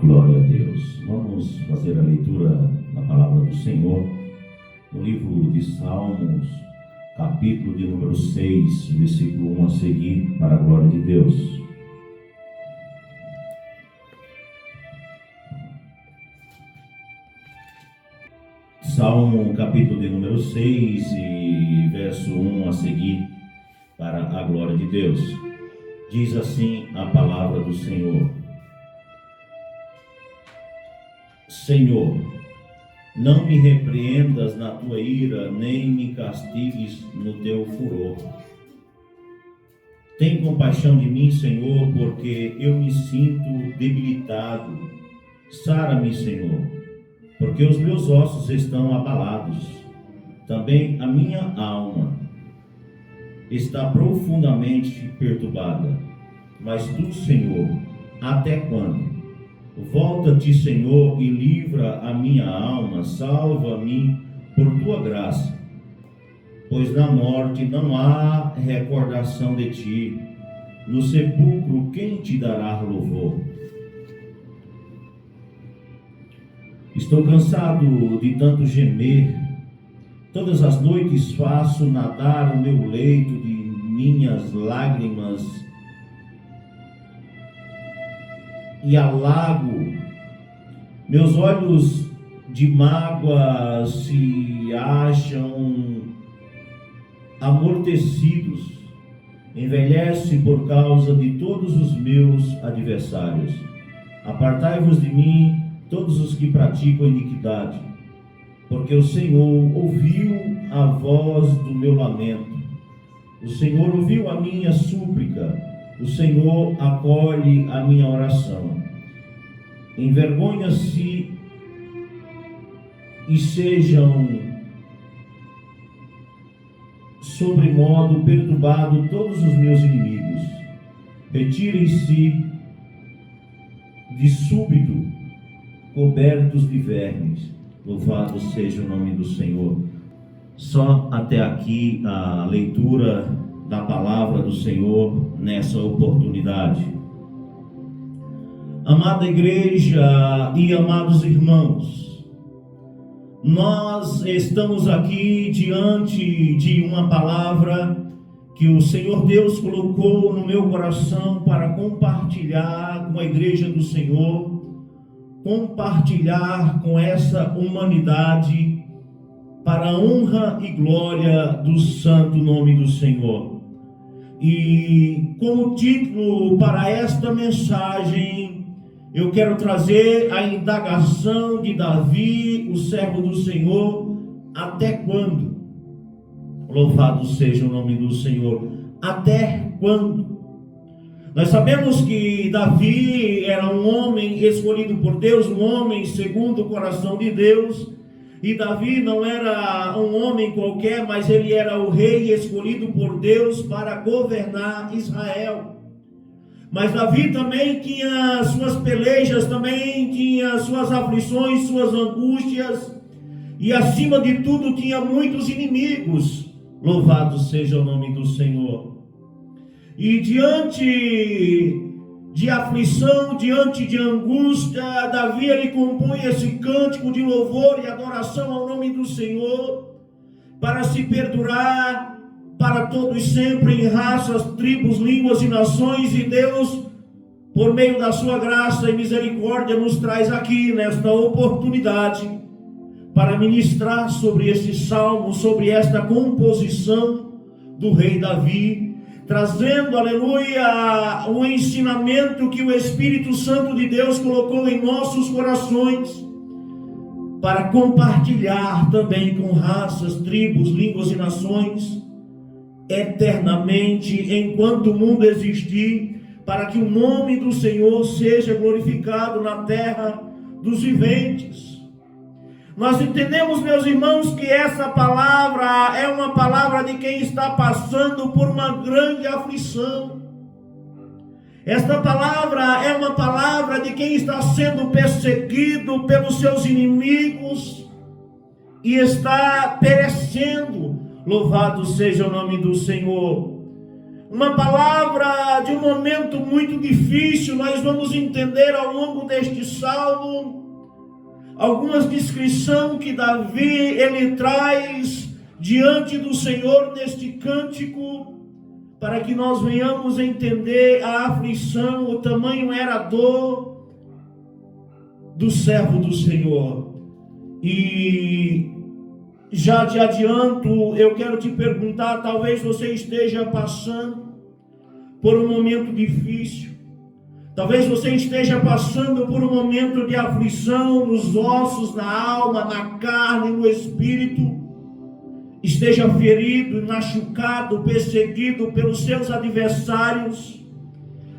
Glória a Deus. Vamos fazer a leitura da palavra do Senhor no livro de Salmos, capítulo de número 6, versículo 1 a seguir, para a glória de Deus. Salmo, capítulo de número 6 e verso 1 a seguir, para a glória de Deus. Diz assim a palavra do Senhor: Senhor, não me repreendas na tua ira, nem me castigues no teu furor. Tem compaixão de mim, Senhor, porque eu me sinto debilitado. Sara-me, Senhor, porque os meus ossos estão abalados. Também a minha alma está profundamente perturbada. Mas tu, Senhor, até quando? Volta-te, Senhor, e livra a minha alma, salva-me por tua graça, pois na morte não há recordação de ti, no sepulcro quem te dará louvor? Estou cansado de tanto gemer, todas as noites faço nadar o meu leito de minhas lágrimas, e alago, meus olhos de mágoa se acham amortecidos, envelhece por causa de todos os meus adversários. Apartai-vos de mim, todos os que praticam iniquidade, porque o Senhor ouviu a voz do meu lamento, o Senhor ouviu a minha súplica, o Senhor acolhe a minha oração. Envergonha-se e sejam sobremodo perturbados todos os meus inimigos. Retirem-se de súbito, cobertos de vermes. Louvado seja o nome do Senhor. Só até aqui a leitura da palavra do Senhor nessa oportunidade. Amada igreja e amados irmãos, nós estamos aqui diante de uma palavra que o Senhor Deus colocou no meu coração para compartilhar com a igreja do Senhor, compartilhar com essa humanidade, para a honra e glória do santo nome do Senhor. E como título para esta mensagem, eu quero trazer a indagação de Davi, o servo do Senhor: até quando? Louvado seja o nome do Senhor. Até quando? Nós sabemos que Davi era um homem escolhido por Deus, um homem segundo o coração de Deus. E Davi não era um homem qualquer, mas ele era o rei escolhido por Deus para governar Israel. Mas Davi também tinha suas pelejas, também tinha suas aflições, suas angústias, e acima de tudo tinha muitos inimigos. Louvado seja o nome do Senhor. E diante de aflição, diante de angústia, Davi ele compõe esse cântico de louvor e adoração ao nome do Senhor, para se perdurar para todos sempre, em raças, tribos, línguas e nações. E Deus, por meio da sua graça e misericórdia, nos traz aqui nesta oportunidade para ministrar sobre este salmo, sobre esta composição do rei Davi, trazendo, aleluia, o ensinamento que o Espírito Santo de Deus colocou em nossos corações, para compartilhar também com raças, tribos, línguas e nações, eternamente, enquanto o mundo existir, para que o nome do Senhor seja glorificado na terra dos viventes. Nós entendemos, meus irmãos, que essa palavra é uma palavra de quem está passando por uma grande aflição. Esta palavra é uma palavra de quem está sendo perseguido pelos seus inimigos e está perecendo. Louvado seja o nome do Senhor. uma palavra de um momento muito difícil. Nós vamos entender ao longo deste salmo algumas descrições que Davi ele traz diante do Senhor neste cântico, para que nós venhamos entender a aflição, o tamanho era a dor do servo do Senhor. E já de adianto, eu quero te perguntar, talvez você esteja passando por um momento difícil, talvez você esteja passando por um momento de aflição nos ossos, na alma, na carne, no espírito, esteja ferido, machucado, perseguido pelos seus adversários,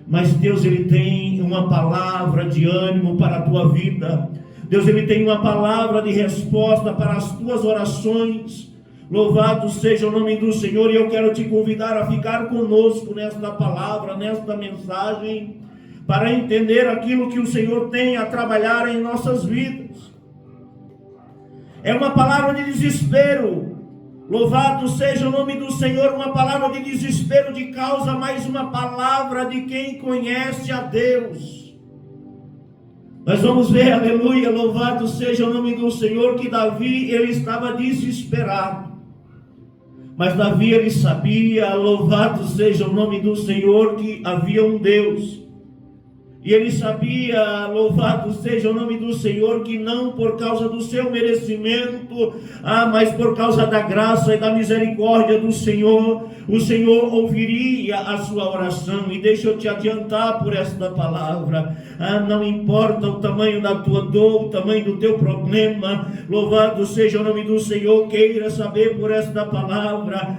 mas Deus ele tem uma palavra de ânimo para a tua vida. Deus ele tem uma palavra de resposta para as tuas orações. Louvado seja o nome do Senhor. E eu quero te convidar a ficar conosco nesta palavra, nesta mensagem, para entender aquilo que o Senhor tem a trabalhar em nossas vidas. É uma palavra de desespero. Louvado seja o nome do Senhor. Uma palavra de desespero de causa, mas uma palavra de quem conhece a Deus. Nós vamos ver, aleluia, louvado seja o nome do Senhor, que Davi, ele estava desesperado. Mas Davi, ele sabia, louvado seja o nome do Senhor, que havia um Deus. E ele sabia, louvado seja o nome do Senhor, que não por causa do seu merecimento, mas por causa da graça e da misericórdia do Senhor, o Senhor ouviria a sua oração. E deixa eu te adiantar por esta palavra, não importa o tamanho da tua dor, o tamanho do teu problema, louvado seja o nome do Senhor, queira saber por esta palavra,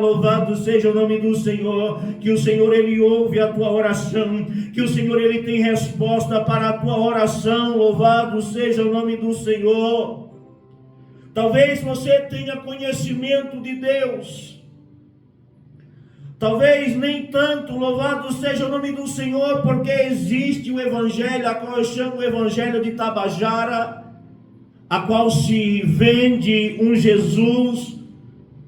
louvado seja o nome do Senhor, que o Senhor ele ouve a tua oração, que o Senhor ele tem resposta para a tua oração. Louvado seja o nome do Senhor. Talvez você tenha conhecimento de Deus, talvez nem tanto, louvado seja o nome do Senhor, porque existe o evangelho, a qual eu chamo o evangelho de Tabajara, a qual se vende um Jesus,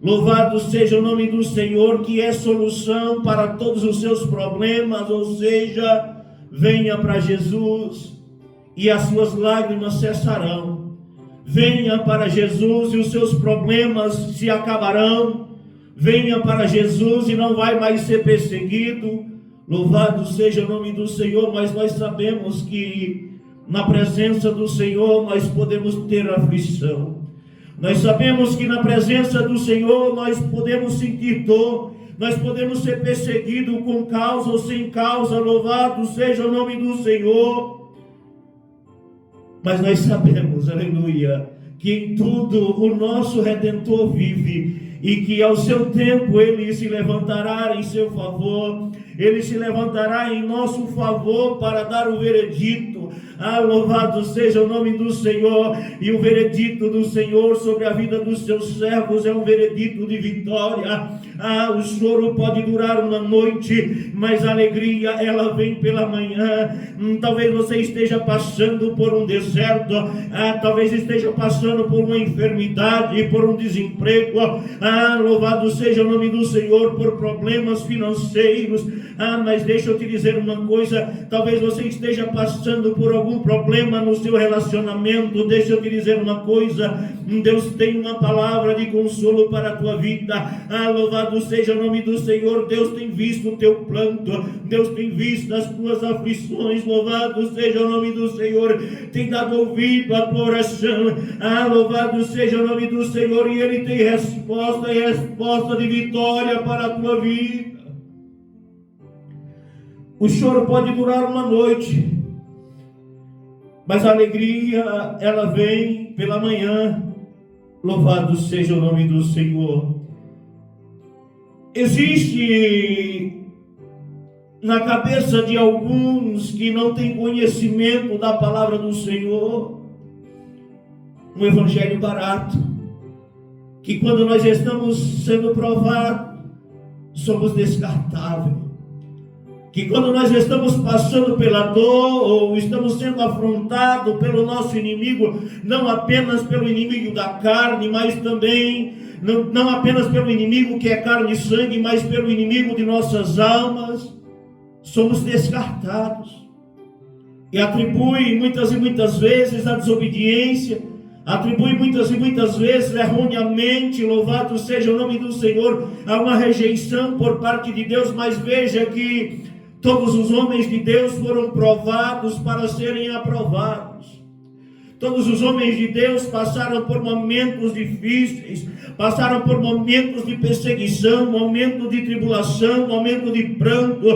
louvado seja o nome do Senhor, que é solução para todos os seus problemas, ou seja, venha para Jesus e as suas lágrimas cessarão. Venha para Jesus e os seus problemas se acabarão. Venha para Jesus e não vai mais ser perseguido. Louvado seja o nome do Senhor. Mas nós sabemos que na presença do Senhor nós podemos ter aflição. Nós sabemos que na presença do Senhor nós podemos sentir dor. Nós podemos ser perseguidos com causa ou sem causa. Louvado seja o nome do Senhor. Mas nós sabemos, aleluia, que em tudo o nosso Redentor vive, e que ao seu tempo ele se levantará em seu favor, ele se levantará em nosso favor para dar o veredito. Louvado seja o nome do Senhor. E o veredito do Senhor sobre a vida dos seus servos é um veredito de vitória. O choro pode durar uma noite, mas a alegria ela vem pela manhã. Talvez você esteja passando por um deserto, talvez esteja passando por uma enfermidade, por um desemprego, louvado seja o nome do Senhor, por problemas financeiros. Mas deixa eu te dizer uma coisa, talvez você esteja passando por algum problema no seu relacionamento. Deixa eu te dizer uma coisa, Deus tem uma palavra de consolo para a tua vida. Louvado seja o nome do Senhor. Deus tem visto o teu planto, Deus tem visto as tuas aflições. Louvado seja o nome do Senhor, tem dado ouvido à tua oração. Louvado seja o nome do Senhor, e Ele tem resposta, e resposta de vitória para a tua vida. O choro pode durar uma noite, mas a alegria ela vem pela manhã. Louvado seja o nome do Senhor. Existe na cabeça de alguns que não têm conhecimento da palavra do Senhor um evangelho barato, que quando nós estamos sendo provados somos descartáveis, que quando nós estamos passando pela dor ou estamos sendo afrontados pelo nosso inimigo, não apenas pelo inimigo da carne, mas também não apenas pelo inimigo que é carne e sangue, mas pelo inimigo de nossas almas, somos descartados. E atribui muitas e muitas vezes a desobediência, atribui muitas e muitas vezes erroneamente, louvado seja o nome do Senhor, a uma rejeição por parte de Deus. Mas veja que todos os homens de Deus foram provados para serem aprovados. Todos os homens de Deus passaram por momentos difíceis, passaram por momentos de perseguição, momentos de tribulação, momentos de pranto.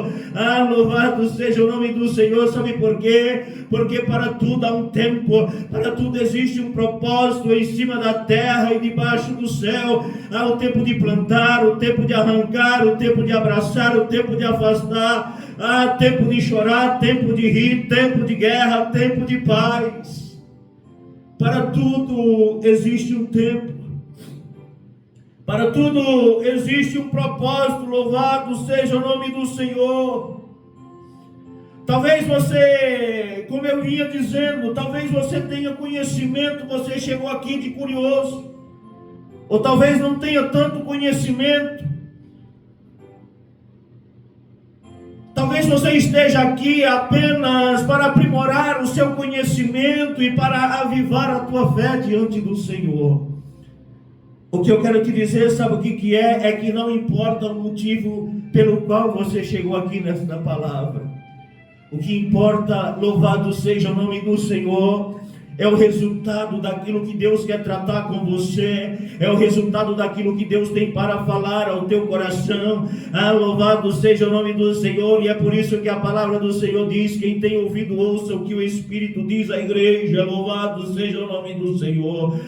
Louvado seja o nome do Senhor. Sabe por quê? Porque para tudo há um tempo, para tudo existe um propósito em cima da terra e debaixo do céu. Há o tempo de plantar, o tempo de arrancar, o tempo de abraçar, o tempo de afastar. Há tempo de chorar, tempo de rir, tempo de guerra, tempo de paz. Para tudo existe um tempo, para tudo existe um propósito. Louvado seja o nome do Senhor. Talvez você, como eu vinha dizendo, talvez você tenha conhecimento, você chegou aqui de curioso, ou talvez não tenha tanto conhecimento. Talvez você esteja aqui apenas para aprimorar o seu conhecimento e para avivar a tua fé diante do Senhor. O que eu quero te dizer, sabe o que é? É que não importa o motivo pelo qual você chegou aqui nesta palavra. O que importa, louvado seja o nome do Senhor, é o resultado daquilo que Deus quer tratar com você, é o resultado daquilo que Deus tem para falar ao teu coração. Louvado seja o nome do Senhor. E é por isso que a palavra do Senhor diz: quem tem ouvido ouça o que o Espírito diz à igreja. Louvado seja o nome do Senhor.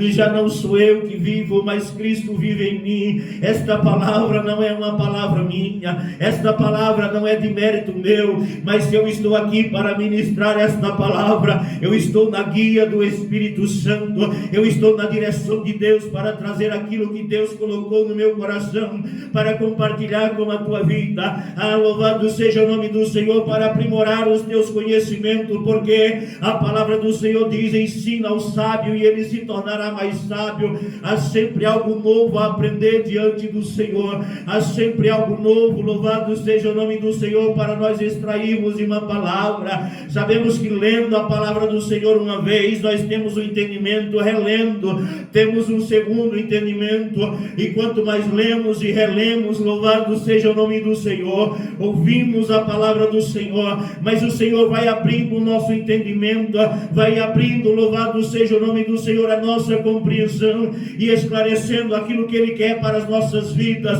Já não sou eu que vivo, mas Cristo vive em mim. Esta palavra não é uma palavra minha, esta palavra não é de mérito meu, mas se eu estou aqui para ministrar esta palavra, eu estou na guia do Espírito Santo, eu estou na direção de Deus para trazer aquilo que Deus colocou no meu coração, para compartilhar com a tua vida. Louvado seja o nome do Senhor, para aprimorar os teus conhecimentos, porque a palavra do Senhor diz: ensina ao sábio e ele se tornará mais sábio. Há sempre algo novo a aprender diante do Senhor, há sempre algo novo, louvado seja o nome do Senhor, para nós extrairmos de uma palavra. Sabemos que lendo a palavra do Senhor uma vez, nós temos um entendimento, relendo, temos um segundo entendimento, e quanto mais lemos e relemos, louvado seja o nome do Senhor, ouvimos a palavra do Senhor, mas o Senhor vai abrindo o nosso entendimento, vai abrindo, louvado seja o nome do Senhor, a nossa compreensão, e esclarecendo aquilo que Ele quer para as nossas vidas.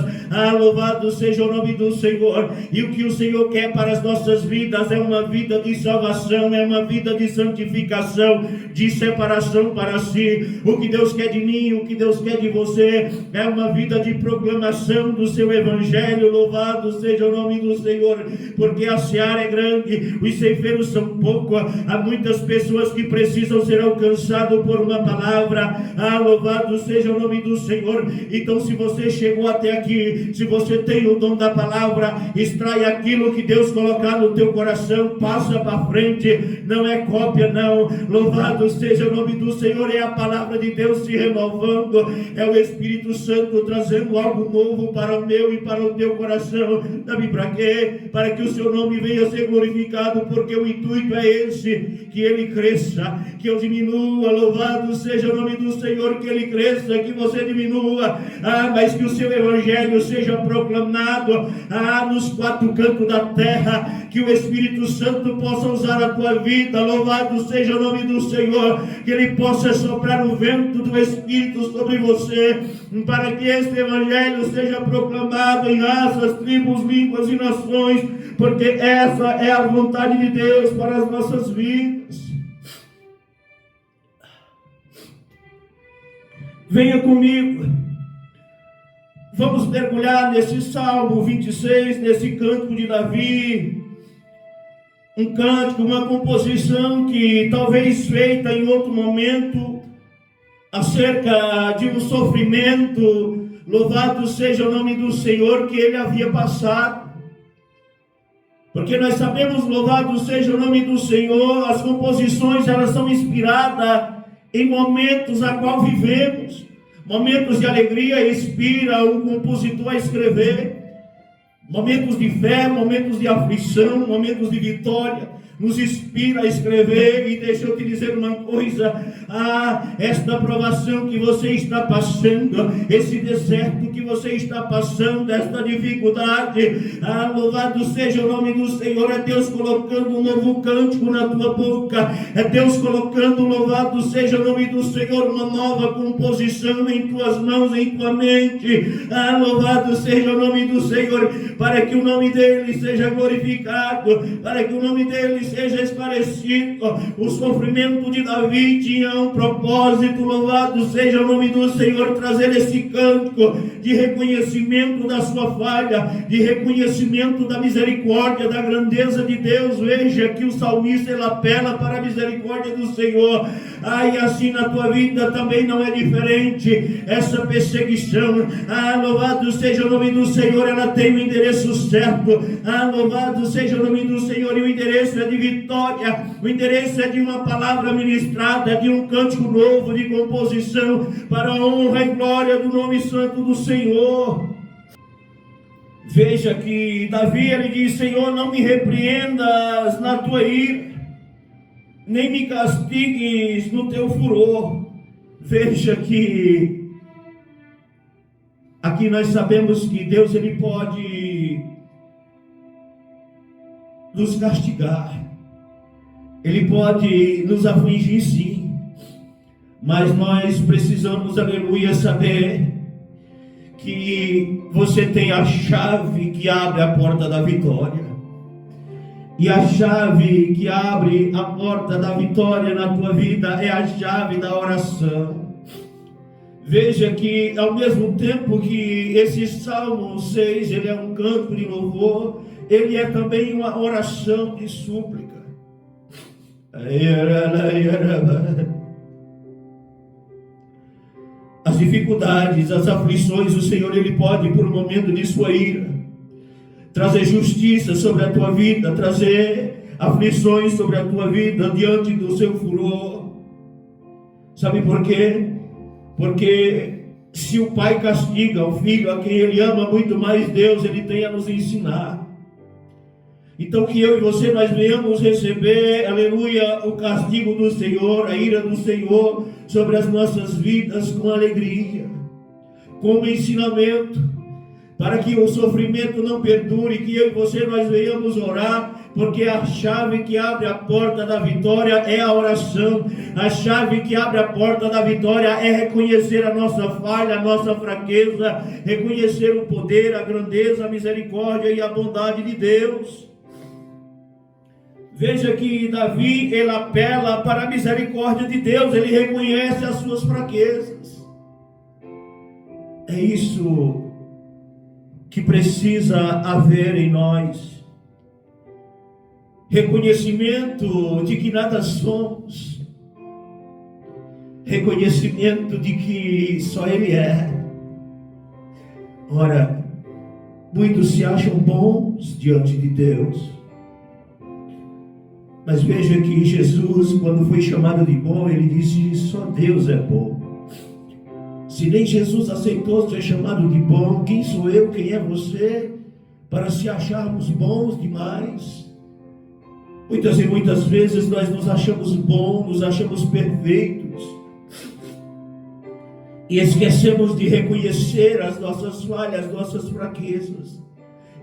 Louvado seja o nome do Senhor. E o que o Senhor quer para as nossas vidas é uma vida de salvação, é uma vida de santificação, de separação para si. O que Deus quer de mim, o que Deus quer de você, é uma vida de proclamação do seu Evangelho. Louvado seja o nome do Senhor, porque a seara é grande, os ceifeiros são poucos, há muitas pessoas que precisam ser alcançadas por uma palavra. Louvado seja o nome do Senhor. Então, se você chegou até aqui, se você tem o dom da palavra, extrai aquilo que Deus colocar no teu coração, passa para frente, não é cópia não. Louvado seja o nome do Senhor. É a palavra de Deus se renovando, é o Espírito Santo trazendo algo novo para o meu e para o teu coração. Sabe para quê? Para que o seu nome venha ser glorificado, porque o intuito é esse, que ele cresça, que eu diminua. Louvado seja o nome do Senhor, que ele cresça, que você diminua, mas que o seu Evangelho seja proclamado nos quatro cantos da terra, que o Espírito Santo possa usar a tua vida. Louvado seja o nome do Senhor, que ele possa soprar o vento do Espírito sobre você, para que este Evangelho seja proclamado em raças, tribos, línguas e nações, porque essa é a vontade de Deus para as nossas vidas. Venha comigo, vamos mergulhar nesse Salmo 26, nesse cântico de Davi, um cântico, uma composição que talvez feita em outro momento, acerca de um sofrimento, louvado seja o nome do Senhor, que ele havia passado. Porque nós sabemos, louvado seja o nome do Senhor, as composições elas são inspiradas em momentos a qual vivemos. Momentos de alegria inspira o compositor a escrever. Momentos de fé, momentos de aflição, momentos de vitória, nos inspira a escrever. E deixa eu te dizer uma coisa: esta provação que você está passando, esse deserto que você está passando, esta dificuldade, louvado seja o nome do Senhor. É Deus colocando um novo cântico na tua boca, é Deus colocando, louvado seja o nome do Senhor, uma nova composição em tuas mãos, em tua mente. Louvado seja o nome do Senhor, para que o nome dele seja glorificado, para que o nome dele seja esclarecido. O sofrimento de Davi tinha um propósito, louvado seja o nome do Senhor, trazer esse cântico de reconhecimento da sua falha, de reconhecimento da misericórdia, da grandeza de Deus. Veja que o salmista ele apela para a misericórdia do Senhor. E assim na tua vida também não é diferente. Essa perseguição, louvado seja o nome do Senhor, ela tem o endereço certo. Louvado seja o nome do Senhor, e o endereço é de vitória, o endereço é de uma palavra ministrada, de um cântico novo, de composição, para a honra e glória do nome santo do Senhor. Veja que Davi, ele diz: Senhor, não me repreendas na tua ira, nem me castigues no teu furor. Veja que aqui nós sabemos que Deus, ele pode nos castigar, ele pode nos afligir, sim, mas nós precisamos, aleluia, saber que você tem a chave que abre a porta da vitória. E a chave que abre a porta da vitória na tua vida é a chave da oração. Veja que ao mesmo tempo que esse Salmo 6, ele é um canto de louvor, ele é também uma oração de súplica. As dificuldades, as aflições, o Senhor, ele pode, por um momento de sua ira, trazer justiça sobre a tua vida, trazer aflições sobre a tua vida diante do seu furor. Sabe por quê? Porque se o pai castiga o filho a quem ele ama muito mais, Deus, ele tem a nos ensinar. Então que eu e você, nós venhamos receber, aleluia, o castigo do Senhor, a ira do Senhor sobre as nossas vidas com alegria, como ensinamento, para que o sofrimento não perdure. Que eu e você, nós venhamos orar, porque a chave que abre a porta da vitória é a oração. A chave que abre a porta da vitória é reconhecer a nossa falha, a nossa fraqueza, reconhecer o poder, a grandeza, a misericórdia e a bondade de Deus. Veja que Davi, ele apela para a misericórdia de Deus, ele reconhece as suas fraquezas. É isso que precisa haver em nós: reconhecimento de que nada somos, reconhecimento de que só Ele é. Ora, muitos se acham bons diante de Deus, mas veja que Jesus, quando foi chamado de bom, ele disse: só Deus é bom. Se nem Jesus aceitou ser chamado de bom, quem sou eu, quem é você, para se acharmos bons demais? Muitas e muitas vezes nós nos achamos bons, nos achamos perfeitos, e esquecemos de reconhecer as nossas falhas, as nossas fraquezas,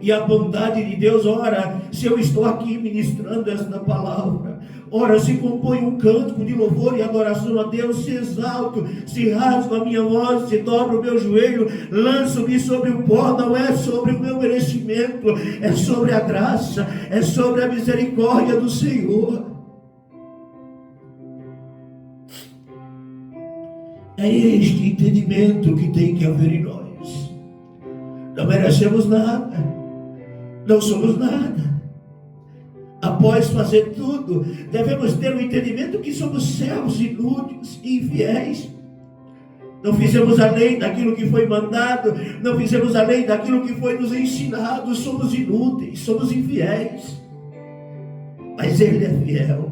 e a bondade de Deus. Ora, se eu estou aqui ministrando esta palavra, ora, se compõe um cântico de louvor e adoração a Deus, se exalto, se rasgo a minha voz, se dobro o meu joelho, lanço-me sobre o pó, não é sobre o meu merecimento, é sobre a graça, é sobre a misericórdia do Senhor. É este entendimento que tem que haver em nós. Não merecemos nada, não somos nada. Após fazer tudo, devemos ter o entendimento que somos servos inúteis e infiéis. Não fizemos além daquilo que foi mandado, não fizemos além daquilo que foi nos ensinado. Somos inúteis, somos infiéis, mas Ele é fiel.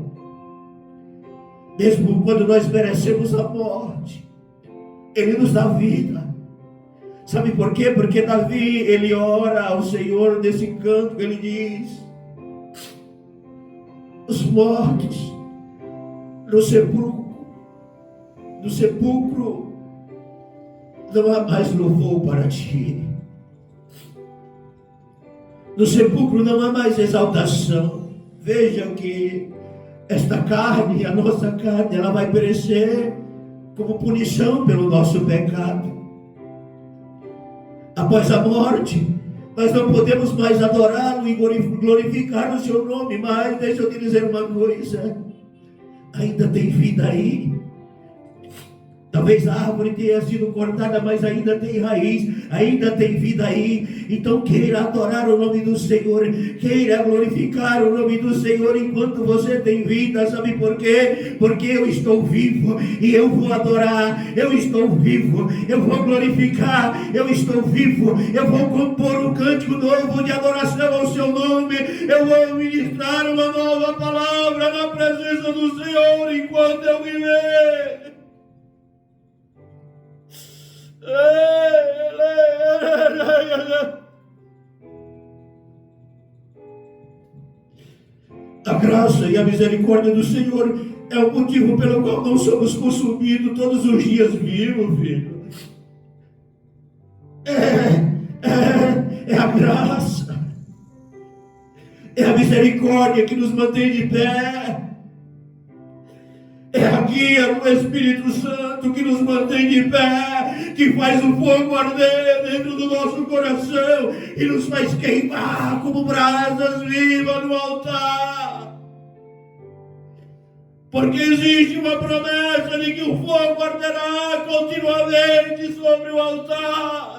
Mesmo quando nós merecemos a morte, Ele nos dá vida. Sabe por quê? Porque Davi, ele ora ao Senhor nesse canto, ele diz: os mortos no sepulcro não há mais louvor para ti. No sepulcro não há mais exaltação. Vejam que esta carne, a nossa carne, ela vai perecer como punição pelo nosso pecado. Após a morte, nós não podemos mais adorá-lo e glorificar o seu nome, mas deixa eu te dizer uma coisa: ainda tem vida aí. Talvez a árvore tenha sido cortada, mas ainda tem raiz, ainda tem vida aí. Então queira adorar o nome do Senhor, queira glorificar o nome do Senhor enquanto você tem vida. Sabe por quê? Porque eu estou vivo e eu vou adorar. Eu estou vivo, eu vou glorificar. Eu estou vivo, eu vou compor um cântico novo de adoração ao seu nome. Eu vou ministrar uma nova palavra na presença do Senhor enquanto eu viver. A graça e a misericórdia do Senhor é o motivo pelo qual não somos consumidos todos os dias vivos, filho. É a graça, é a misericórdia que nos mantém de pé. É a guia do Espírito Santo que nos mantém de pé, que faz o fogo arder dentro do nosso coração e nos faz queimar como brasas vivas no altar. Porque existe uma promessa de que o fogo arderá continuamente sobre o altar.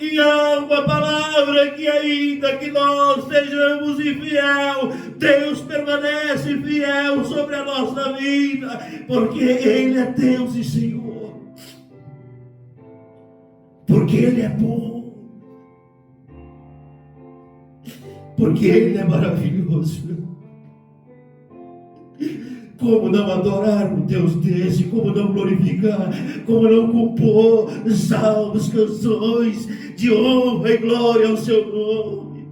E há uma palavra que ainda que nós sejamos infiel, Deus permanece fiel sobre a nossa vida, porque Ele é Deus e Senhor, porque Ele é bom, porque Ele é maravilhoso. Como não adorar um Deus desse? Como não glorificar? Como não compor salmos, canções de honra e glória ao seu nome?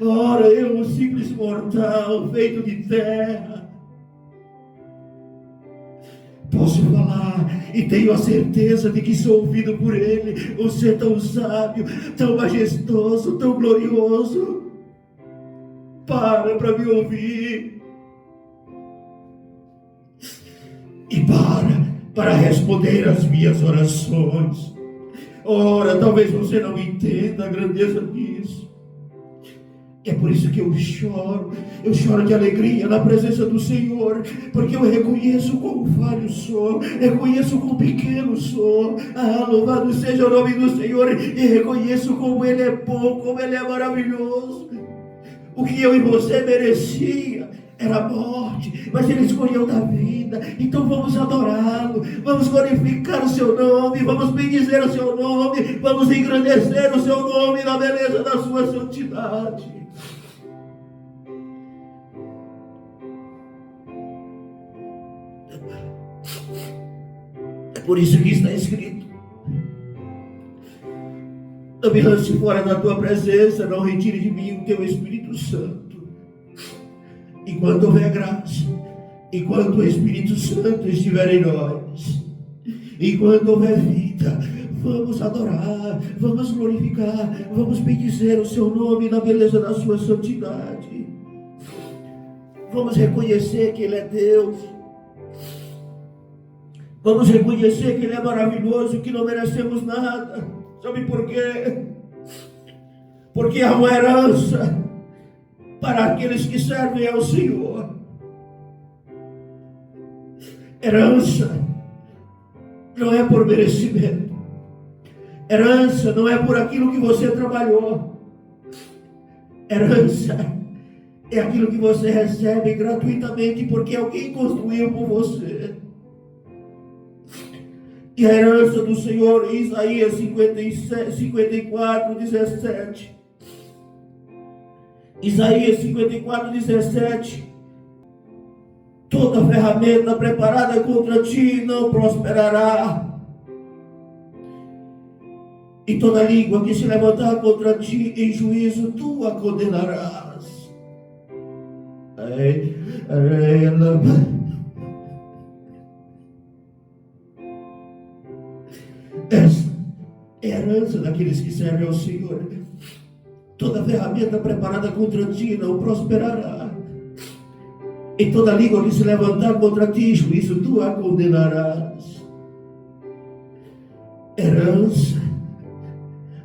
Ora, eu, um simples mortal, feito de terra, posso falar e tenho a certeza de que sou ouvido por Ele, um ser tão sábio, tão majestoso, tão glorioso. Para me ouvir. E para responder às minhas orações. Ora, talvez você não entenda a grandeza disso. É por isso que eu choro de alegria na presença do Senhor, porque eu reconheço quão falho sou, reconheço quão pequeno sou. Louvado seja o nome do Senhor, e reconheço como Ele é bom, como Ele é maravilhoso. O que eu e você merecia era a morte, mas Ele escolheu da vida. Então vamos adorá-lo, vamos glorificar o seu nome, vamos bendizer o seu nome, vamos engrandecer o seu nome na beleza da sua santidade. É por isso que está escrito: não me lance fora da tua presença, não retire de mim o teu Espírito Santo. Enquanto houver graça, enquanto o Espírito Santo estiver em nós, enquanto houver vida, vamos adorar, vamos glorificar, vamos bendizer o seu nome na beleza da sua santidade. Vamos reconhecer que Ele é Deus. Vamos reconhecer que Ele é maravilhoso, que não merecemos nada. Sabe por quê? Porque há uma herança para aqueles que servem ao Senhor. Herança não é por merecimento. Herança não é por aquilo que você trabalhou. Herança é aquilo que você recebe gratuitamente porque alguém construiu por você. E a herança do Senhor, em Isaías 54, 17. Isaías 54, 17. Toda ferramenta preparada contra ti não prosperará. E toda língua que se levantar contra ti em juízo, tu a condenarás. Essa é a herança daqueles que servem ao Senhor. Toda ferramenta preparada contra ti não prosperará. E toda língua que se levantar contra ti em juízo, tu a condenarás. Herança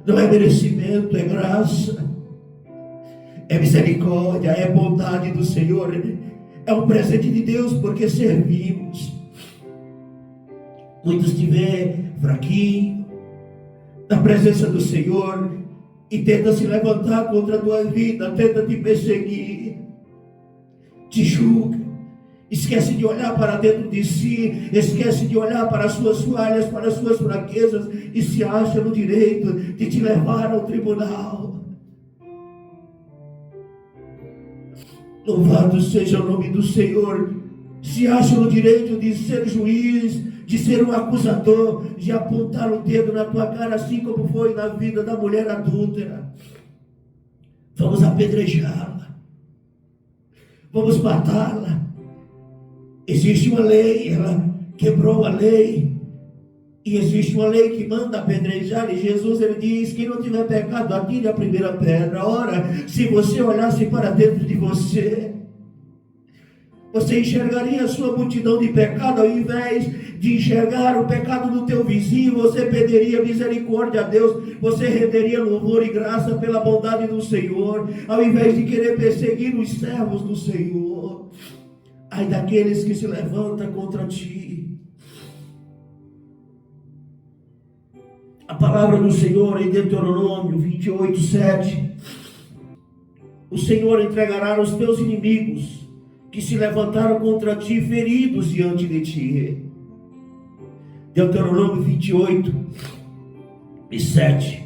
não é merecimento, é graça, é misericórdia, é bondade do Senhor, é um presente de Deus porque servimos. Muitos te veem fraquinho na presença do Senhor e tenta se levantar contra a tua vida, tenta te perseguir, te julga, esquece de olhar para dentro de si, esquece de olhar para as suas falhas, para as suas fraquezas e se acha no direito de te levar ao tribunal. Louvado seja o nome do Senhor. Se acha no direito de ser juiz, de ser um acusador, de apontar o dedo na tua cara, assim como foi na vida da mulher adúltera. Vamos apedrejá-la, vamos matá-la. Existe uma lei, ela quebrou a lei, e existe uma lei que manda apedrejar, e Jesus ele diz: quem não tiver pecado, atire a primeira pedra. Ora, se você olhasse para dentro de você, você enxergaria a sua multidão de pecado, ao invés de enxergar o pecado do teu vizinho, você pediria misericórdia a Deus, você renderia louvor e graça pela bondade do Senhor, ao invés de querer perseguir os servos do Senhor. Ai daqueles que se levantam contra ti. A palavra do Senhor em Deuteronômio 28:7: o Senhor entregará os teus inimigos que se levantaram contra ti, feridos diante de ti. Deuteronômio 28:7: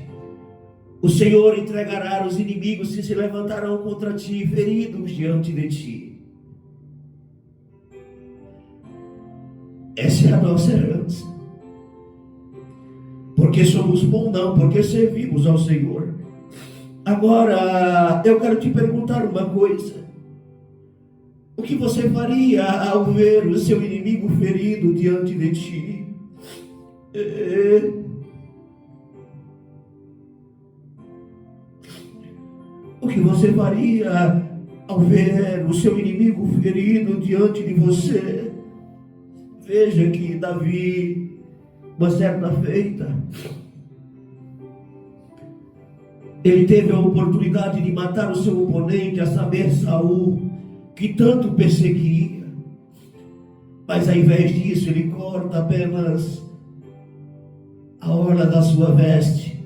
o Senhor entregará os inimigos que se levantarão contra ti, feridos diante de ti. Essa é a nossa herança. Porque somos bons, não, porque servimos ao Senhor. Agora, eu quero te perguntar uma coisa. O que você faria ao ver o seu inimigo ferido diante de ti? O que você faria ao ver o seu inimigo ferido diante de você? Veja que Davi, uma certa feita, ele teve a oportunidade de matar o seu oponente, a saber, Saul, que tanto perseguia. Mas ao invés disso, ele corta apenas a orla da sua veste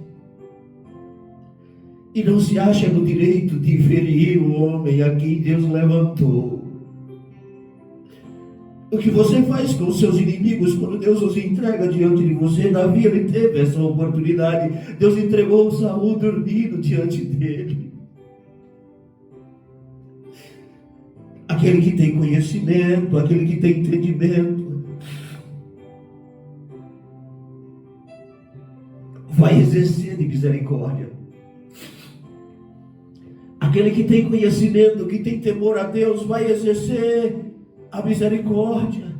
e não se acha no direito de ferir o homem a quem Deus levantou. O que você faz com os seus inimigos quando Deus os entrega diante de você? Davi, ele teve essa oportunidade. Deus entregou Saul dormindo diante dele. Aquele que tem conhecimento, aquele que tem entendimento, vai exercer de misericórdia. Aquele que tem conhecimento, que tem temor a Deus, vai exercer a misericórdia.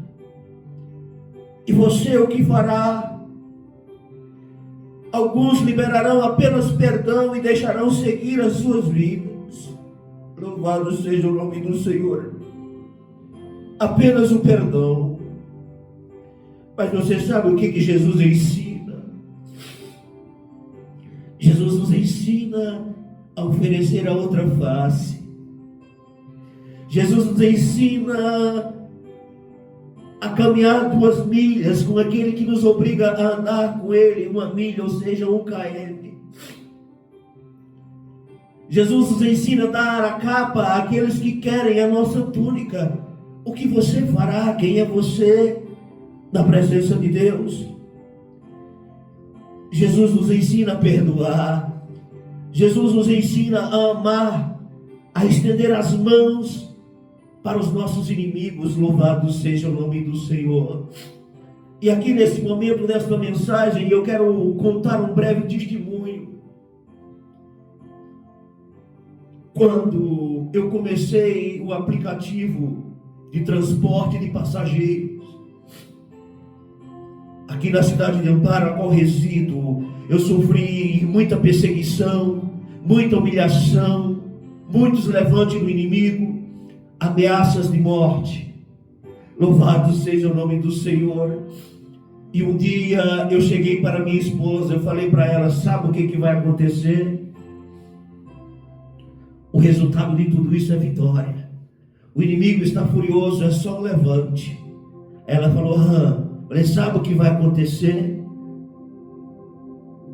E você o que fará? Alguns liberarão apenas perdão e deixarão seguir as suas vidas. Louvado seja o nome do Senhor. Apenas o perdão. Mas você sabe o que Jesus ensina? Jesus nos ensina a oferecer a outra face. Jesus nos ensina a caminhar 2 milhas com aquele que nos obriga a andar com ele 1 milha, ou seja, 1 km. Jesus nos ensina a dar a capa àqueles que querem a nossa túnica. O que você fará? Quem é você na presença de Deus? Jesus nos ensina a perdoar. Jesus nos ensina a amar, a estender as mãos para os nossos inimigos. Louvado seja o nome do Senhor. E aqui nesse momento, nesta mensagem, eu quero contar um breve testemunho. Quando eu comecei o aplicativo de transporte de passageiros, aqui na cidade de Amparo, a qual resido, eu sofri muita perseguição, muita humilhação, muitos levantes do inimigo, ameaças de morte. Louvado seja o nome do Senhor. E um dia eu cheguei para minha esposa, eu falei para ela: sabe o que vai acontecer? O resultado de tudo isso é vitória. O inimigo está furioso, é só um levante. Ela falou: falei, sabe o que vai acontecer?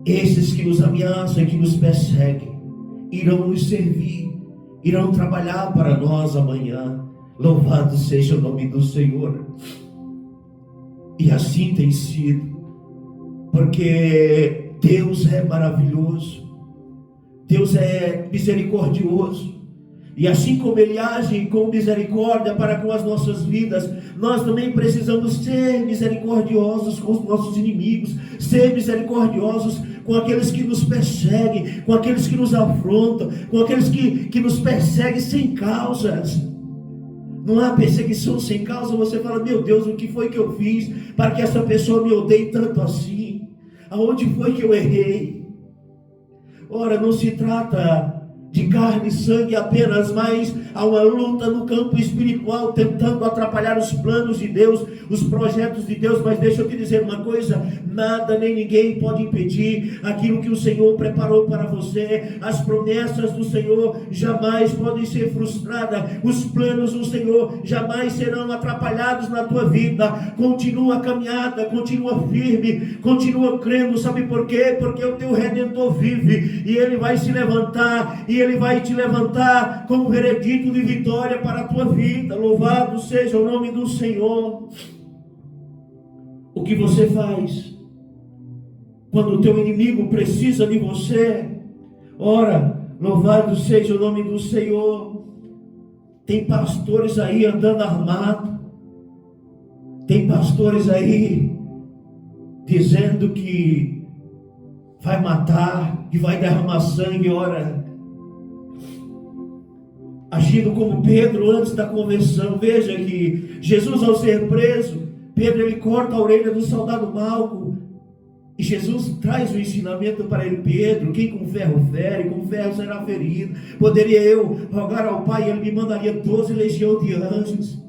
Esses que nos ameaçam e que nos perseguem irão nos servir, irão trabalhar para nós amanhã. Louvado seja o nome do Senhor. E assim tem sido, porque Deus é maravilhoso, Deus é misericordioso, e assim como Ele age com misericórdia para com as nossas vidas, nós também precisamos ser misericordiosos com os nossos inimigos, ser misericordiosos com aqueles que nos perseguem, com aqueles que nos afrontam, com aqueles que nos perseguem sem causas. Não há perseguição sem causa. Você fala: meu Deus, o que foi que eu fiz para que essa pessoa me odeie tanto assim? Aonde foi que eu errei? Ora, não se trata de carne e sangue apenas, mas há uma luta no campo espiritual, tentando atrapalhar os planos de Deus, os projetos de Deus. Mas deixa eu te dizer uma coisa: nada nem ninguém pode impedir aquilo que o Senhor preparou para você. As promessas do Senhor jamais podem ser frustradas, os planos do Senhor jamais serão atrapalhados na tua vida. Continua a caminhada, continua firme, continua crendo. Sabe por quê? Porque o teu Redentor vive, e Ele vai se levantar, e Ele vai te levantar com um veredito de vitória para a tua vida. Louvado seja o nome do Senhor. O que você faz quando o teu inimigo precisa de você? Ora, louvado seja o nome do Senhor. Tem pastores aí andando armado, tem pastores aí dizendo que vai matar, que vai derramar sangue. Ora, agindo como Pedro antes da conversão. Veja que Jesus, ao ser preso, Pedro ele corta a orelha do soldado Malco, e Jesus traz o ensinamento para ele: Pedro, quem com ferro fere, com ferro será ferido. Poderia eu rogar ao Pai e Ele me mandaria 12 legiões de anjos.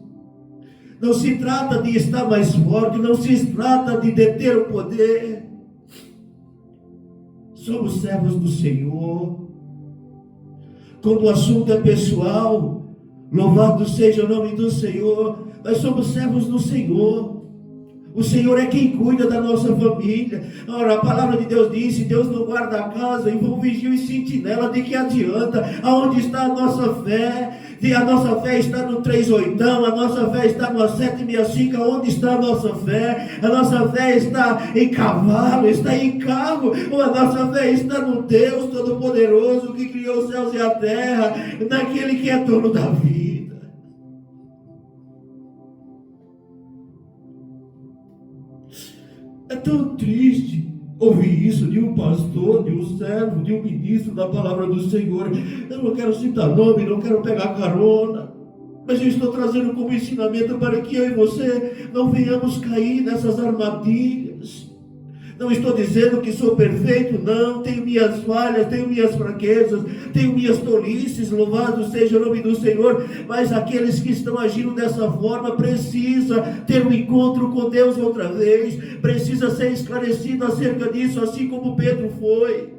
Não se trata de estar mais forte, não se trata de deter o poder. Somos servos do Senhor. Quando o assunto é pessoal, louvado seja o nome do Senhor, nós somos servos do Senhor. O Senhor é quem cuida da nossa família. Ora, a palavra de Deus diz: se Deus não guarda a casa, então vigia e sentinela, de que adianta? Aonde está a nossa fé? E a nossa fé está no 3/8, a nossa fé está no 765. Aonde está a nossa fé? A nossa fé está em cavalo, está em carro, ou a nossa fé está no Deus Todo-Poderoso, que criou os céus e a terra, naquele que é dono da vida. É tão triste ouvir isso de um pastor, de um servo, de um ministro da palavra do Senhor. Eu não quero citar nome, não quero pegar carona, mas eu estou trazendo como ensinamento para que eu e você não venhamos cair nessas armadilhas. Não estou dizendo que sou perfeito, não. Tenho minhas falhas, tenho minhas fraquezas, tenho minhas tolices, louvado seja o nome do Senhor. Mas aqueles que estão agindo dessa forma precisa ter um encontro com Deus outra vez, precisa ser esclarecido acerca disso, assim como Pedro foi.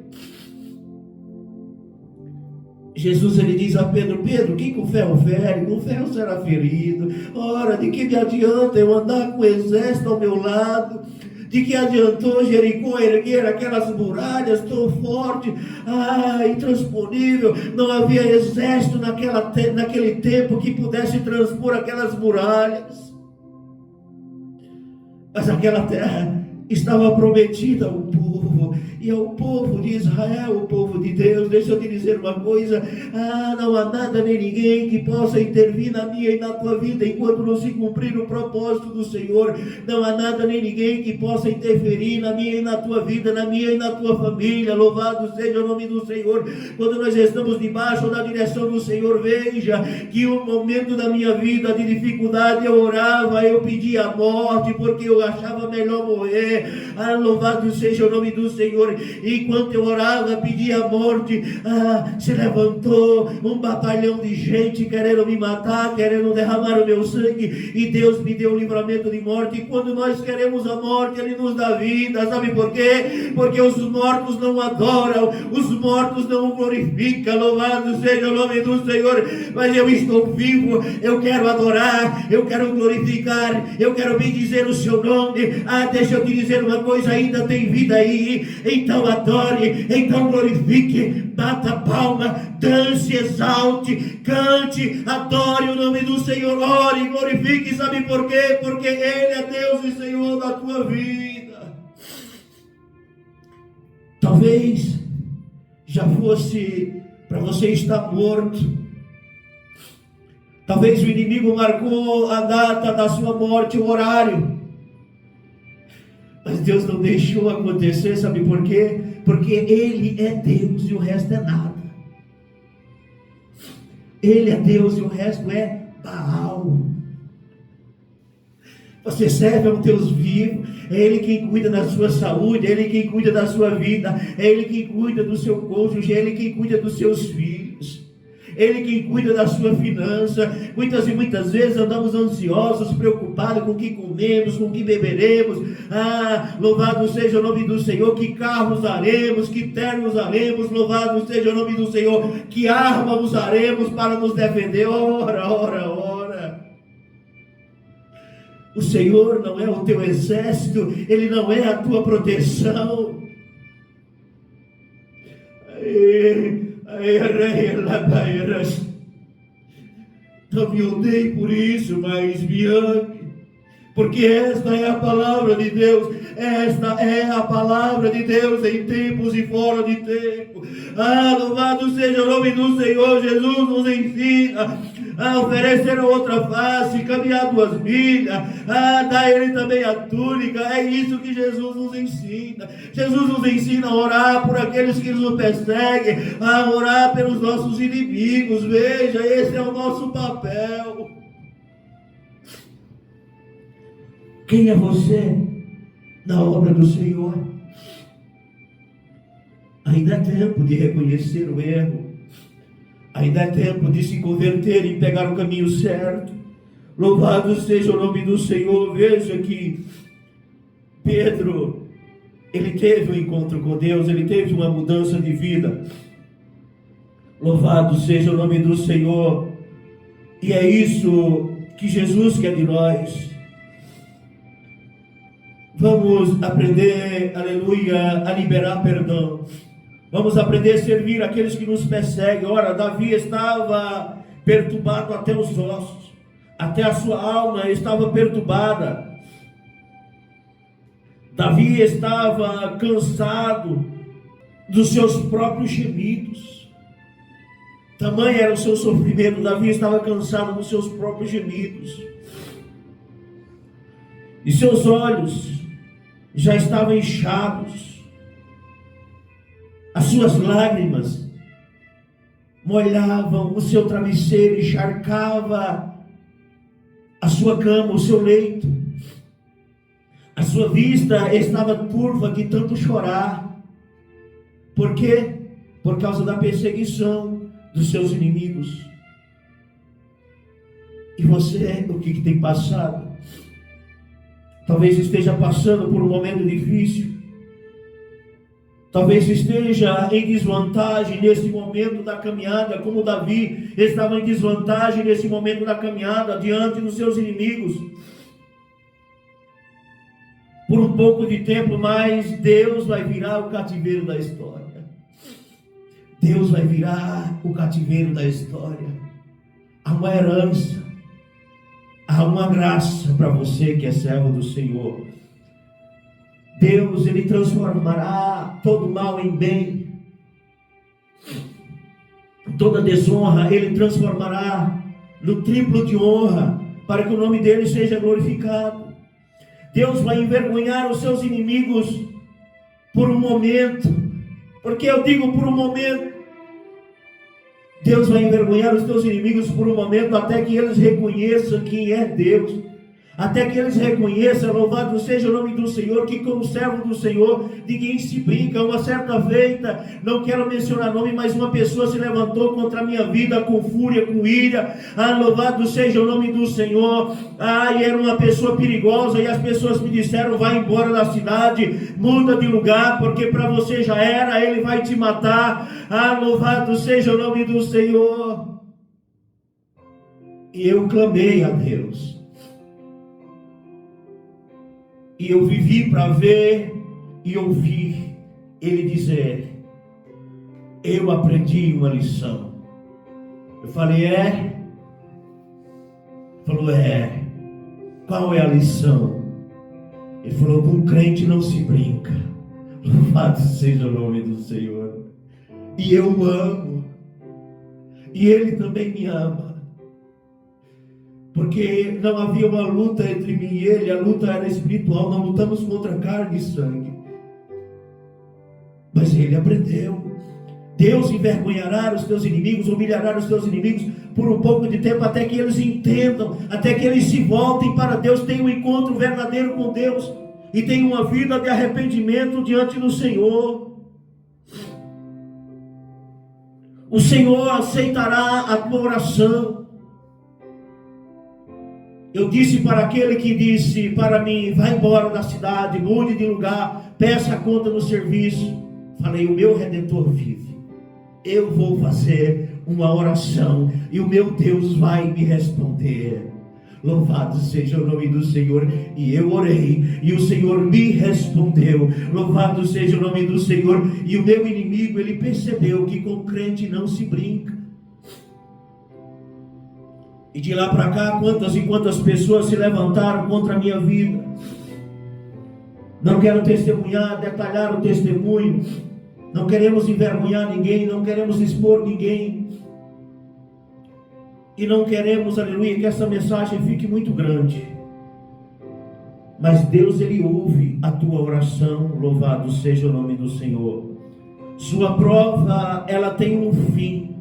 Jesus ele diz a Pedro: Pedro, quem com ferro fere, com ferro será ferido. Ora, de que me adianta eu andar com o exército ao meu lado? De que adiantou Jericó erguer aquelas muralhas tão forte, intransponível? Não havia exército naquele tempo que pudesse transpor aquelas muralhas. Mas aquela terra estava prometida ao povo, e ao povo de Israel, o povo de Deus. Deixa eu te dizer uma coisa, não há nada nem ninguém que possa intervir na minha e na tua vida enquanto não se cumprir o propósito do Senhor. Não há nada nem ninguém que possa interferir na minha e na tua vida, na minha e na tua família. Louvado seja o nome do Senhor. Quando nós estamos debaixo da direção do Senhor, veja que o momento da minha vida de dificuldade eu orava, eu pedia a morte, porque eu achava melhor morrer. Louvado seja o nome do Senhor. E enquanto eu orava, pedia a morte, se levantou um batalhão de gente querendo me matar, querendo derramar o meu sangue, e Deus me deu o livramento de morte. E quando nós queremos a morte, Ele nos dá vida. Sabe por quê? Porque os mortos não adoram, os mortos não o glorificam. Louvado seja o nome do Senhor. Mas eu estou vivo, eu quero adorar, eu quero glorificar, eu quero bendizer o seu nome. Deixa eu te dizer uma coisa, ainda tem vida aí. Então adore, então glorifique, bata palma, dance, exalte, cante, adore o nome do Senhor, ore, glorifique. Sabe por quê? Porque Ele é Deus e Senhor da tua vida. Talvez já fosse para você estar morto. Talvez o inimigo marcou a data da sua morte, o horário. Mas Deus não deixou acontecer, sabe por quê? Porque Ele é Deus e o resto é nada. Ele é Deus e o resto é Baal. Você serve a um Deus vivo, é Ele quem cuida da sua saúde, é Ele quem cuida da sua vida, é Ele quem cuida do seu cônjuge, é Ele quem cuida dos seus filhos. Ele quem cuida da sua finança. Muitas e muitas vezes andamos ansiosos, preocupados com o que comemos, com o que beberemos. Louvado seja o nome do Senhor. Que carro usaremos, que terno usaremos. Louvado seja o nome do Senhor. Que arma usaremos para nos defender. Ora, ora, ora. O Senhor não é o teu exército, Ele não é a tua proteção. Não me odeie por isso, mas me ame, porque esta é a palavra de Deus. Esta é a palavra de Deus em tempos e fora de tempo. Louvado seja o nome do Senhor. Jesus nos ensina a oferecer a outra face, caminhar 2 milhas, dar a Ele também a túnica. É isso que Jesus nos ensina. Jesus nos ensina a orar por aqueles que nos perseguem, a orar pelos nossos inimigos. Veja, esse é o nosso papel. Quem é você na obra do Senhor? Ainda é tempo de reconhecer o erro. Ainda é tempo de se converter e pegar o caminho certo. Louvado seja o nome do Senhor. Veja que Pedro, ele teve um encontro com Deus, ele teve uma mudança de vida. Louvado seja o nome do Senhor. E é isso que Jesus quer de nós. Vamos aprender, aleluia, a liberar perdão. Vamos aprender a servir aqueles que nos perseguem. Ora, Davi estava perturbado até os ossos, até a sua alma estava perturbada. Davi estava cansado dos seus próprios gemidos. Tamanho era o seu sofrimento. Davi estava cansado dos seus próprios gemidos. E seus olhos já estavam inchados. As suas lágrimas molhavam o seu travesseiro, encharcava a sua cama, o seu leito. A sua vista estava turva de tanto chorar. Por quê? Por causa da perseguição dos seus inimigos. E você, o que tem passado? Talvez esteja passando por um momento difícil. Talvez esteja em desvantagem nesse momento da caminhada, como Davi estava em desvantagem nesse momento da caminhada, diante dos seus inimigos. Por um pouco de tempo, mas Deus vai virar o cativeiro da história. Deus vai virar o cativeiro da história. Há uma herança, há uma graça para você que é servo do Senhor. Deus, Ele transformará todo mal em bem, toda desonra Ele transformará no triplo de honra, para que o nome dEle seja glorificado. Deus vai envergonhar os seus inimigos por um momento. Porque eu digo por um momento? Deus vai envergonhar os teus inimigos por um momento, até que eles reconheçam quem é Deus. Até que eles reconheçam, louvado seja o nome do Senhor, que como servo do Senhor, ninguém se brinca. Uma certa feita, não quero mencionar nome, mas uma pessoa se levantou contra a minha vida com fúria, com ira. Louvado seja o nome do Senhor. E era uma pessoa perigosa, e as pessoas me disseram: vai embora da cidade, muda de lugar, porque para você já era, ele vai te matar. Louvado seja o nome do Senhor. E eu clamei a Deus. E eu vivi para ver e ouvir Ele dizer: eu aprendi uma lição. Eu falei: é? Ele falou: é. Qual é a lição? Ele falou: com crente não se brinca. Louvado seja o nome do Senhor. E eu amo. E Ele também me ama. Porque não havia uma luta entre mim e Ele, a luta era espiritual, não lutamos contra carne e sangue. Mas Ele aprendeu. Deus envergonhará os teus inimigos, humilhará os teus inimigos por um pouco de tempo, até que eles entendam, até que eles se voltem para Deus, tenham um encontro verdadeiro com Deus, e tenham uma vida de arrependimento diante do Senhor. O Senhor aceitará a tua oração. Eu disse para aquele que disse para mim: vai embora da cidade, mude de lugar, peça a conta no serviço. Falei: o meu Redentor vive. Eu vou fazer uma oração e o meu Deus vai me responder. Louvado seja o nome do Senhor. E eu orei e o Senhor me respondeu. Louvado seja o nome do Senhor. E o meu inimigo, ele percebeu que com crente não se brinca. E de lá para cá, quantas e quantas pessoas se levantaram contra a minha vida. Não quero testemunhar, detalhar o testemunho. Não queremos envergonhar ninguém, não queremos expor ninguém. E não queremos, aleluia, que essa mensagem fique muito grande. Mas Deus, Ele ouve a tua oração. Louvado seja o nome do Senhor. Sua prova, ela tem um fim.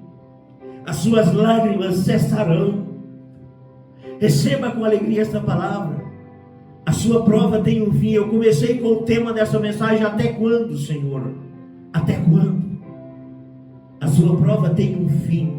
As suas lágrimas cessarão. Receba com alegria esta palavra. A sua prova tem um fim. Eu comecei com o tema dessa mensagem: até quando, Senhor? Até quando? A sua prova tem um fim.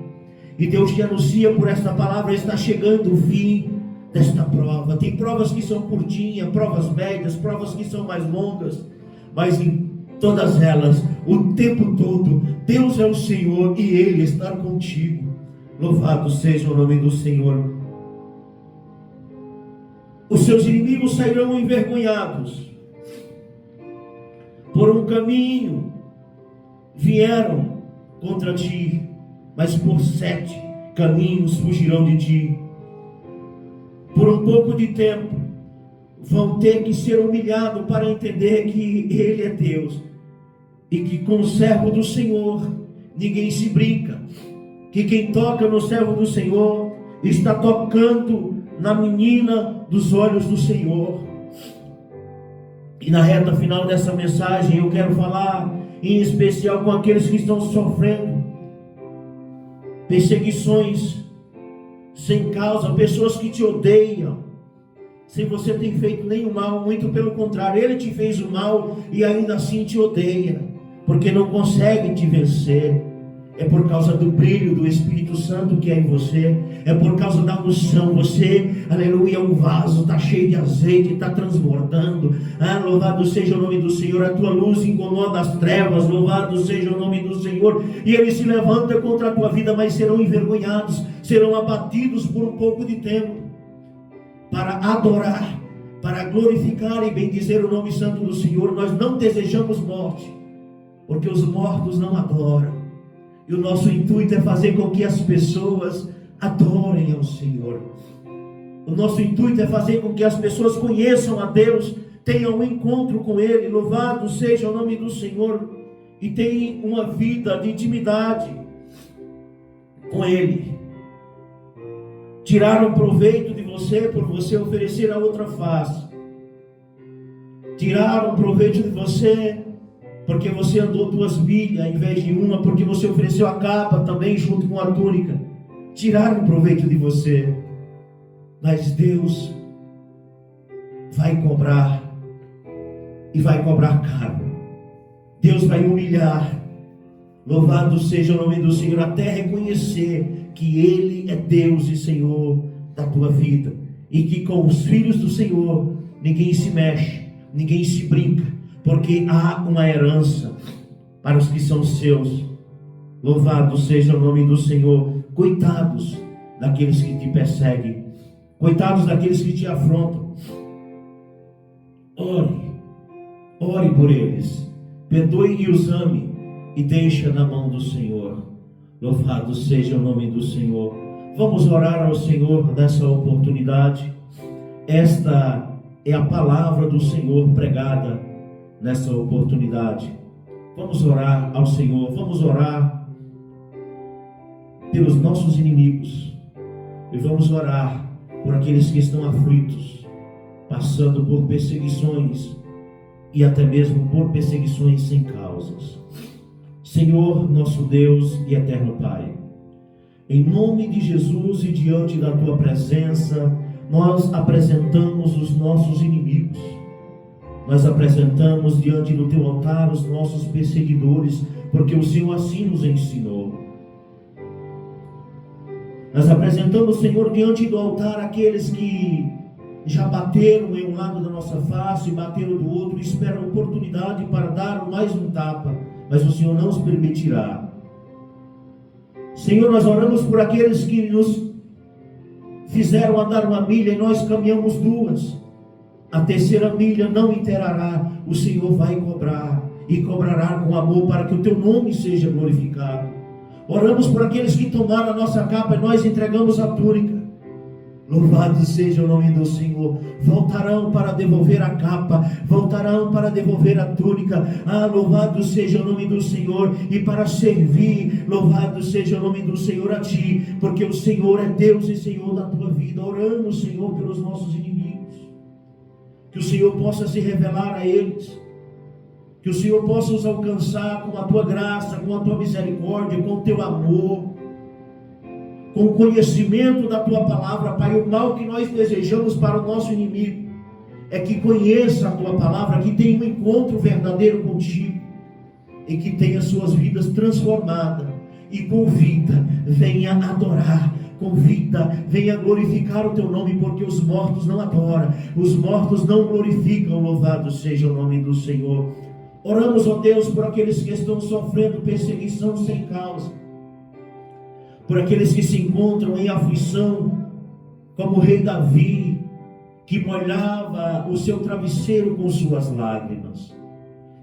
E Deus te anuncia por esta palavra: está chegando o fim desta prova. Tem provas que são curtinhas, provas médias, provas que são mais longas, mas em todas elas, o tempo todo, Deus é o Senhor e Ele está contigo. Louvado seja o nome do Senhor. Os seus inimigos sairão envergonhados. Por um caminho vieram contra ti, mas por 7 caminhos fugirão de ti. Por um pouco de tempo vão ter que ser humilhados para entender que Ele é Deus, e que com o servo do Senhor ninguém se brinca, que quem toca no servo do Senhor está tocando na menina dos olhos do Senhor. E na reta final dessa mensagem eu quero falar em especial com aqueles que estão sofrendo perseguições sem causa, pessoas que te odeiam, sem você ter feito nenhum mal, muito pelo contrário, ele te fez o mal e ainda assim te odeia, porque não consegue te vencer. É por causa do brilho do Espírito Santo que é em você, é por causa da unção. Você, aleluia, um vaso está cheio de azeite, está transbordando. Louvado seja o nome do Senhor. A tua luz incomoda as trevas. Louvado seja o nome do Senhor. E ele se levanta contra a tua vida, mas serão envergonhados, serão abatidos por um pouco de tempo, para adorar, para glorificar e bendizer o nome santo do Senhor. Nós não desejamos morte, porque os mortos não adoram. E o nosso intuito é fazer com que as pessoas adorem ao Senhor. O nosso intuito é fazer com que as pessoas conheçam a Deus tenha um encontro com Ele, louvado seja o nome do Senhor, e tenha uma vida de intimidade com Ele. Tiraram proveito de você por você oferecer a outra face. Tiraram proveito de você porque você andou 2 milhas em vez de uma, porque você ofereceu a capa também junto com a túnica. Tiraram proveito de você, mas Deus vai cobrar, e vai cobrar caro. Deus vai humilhar. Louvado seja o nome do Senhor, até reconhecer que Ele é Deus e Senhor da tua vida, e que com os filhos do Senhor ninguém se mexe, ninguém se brinca, porque há uma herança para os que são seus. Louvado seja o nome do Senhor. Coitados daqueles que te perseguem, coitados daqueles que te afrontam. Ore por eles, perdoe e os ame, e deixa na mão do Senhor. Louvado seja o nome do Senhor. Vamos orar ao Senhor nessa oportunidade. Esta é a palavra do Senhor pregada nessa oportunidade. Vamos orar ao Senhor, vamos orar pelos nossos inimigos, e vamos orar por aqueles que estão aflitos, passando por perseguições, e até mesmo por perseguições sem causas. Senhor, nosso Deus e eterno Pai, em nome de Jesus e diante da Tua presença, nós apresentamos os nossos inimigos. Nós apresentamos diante do Teu altar os nossos perseguidores, porque o Senhor assim nos ensinou. Nós apresentamos, Senhor, diante do altar aqueles que já bateram em um lado da nossa face, bateram do outro, esperam oportunidade para dar mais um tapa, mas o Senhor não os permitirá. Senhor, nós oramos por aqueles que nos fizeram andar 1 milha e nós caminhamos 2. A 3ª milha não inteirará. O Senhor vai cobrar, e cobrará com amor, para que o Teu nome seja glorificado. Oramos por aqueles que tomaram a nossa capa e nós entregamos a túnica. Louvado seja o nome do Senhor. Voltarão para devolver a capa, voltarão para devolver a túnica. Louvado seja o nome do Senhor, e para servir. Louvado seja o nome do Senhor a Ti, porque o Senhor é Deus e Senhor da tua vida. Oramos, Senhor, pelos nossos inimigos, que o Senhor possa se revelar a eles, que o Senhor possa os alcançar com a Tua graça, com a Tua misericórdia, com o Teu amor, com o conhecimento da Tua palavra, Pai. O mal que nós desejamos para o nosso inimigo é que conheça a Tua palavra, que tenha um encontro verdadeiro contigo, e que tenha suas vidas transformadas, e com vida venha adorar, com vida venha glorificar o Teu nome, porque os mortos não adoram, os mortos não glorificam. Louvado seja o nome do Senhor. Oramos, ó Deus, por aqueles que estão sofrendo perseguição sem causa, por aqueles que se encontram em aflição, como o rei Davi, que molhava o seu travesseiro com suas lágrimas,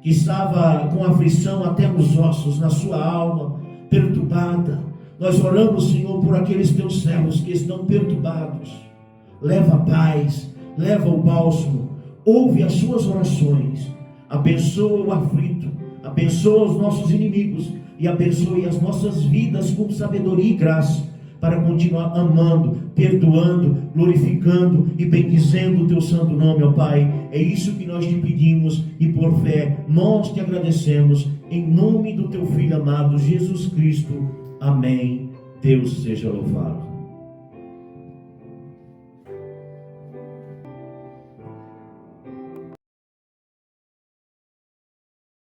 que estava com aflição até nos ossos, na sua alma perturbada. Nós oramos, Senhor, por aqueles Teus servos que estão perturbados. Leva a paz, leva o bálsamo, ouve as suas orações, abençoa o aflito, abençoa os nossos inimigos, e abençoe as nossas vidas com sabedoria e graça, para continuar amando, perdoando, glorificando e bendizendo o Teu santo nome, ó Pai. É isso que nós te pedimos, e por fé nós te agradecemos, em nome do Teu Filho amado Jesus Cristo. Amém. Deus seja louvado.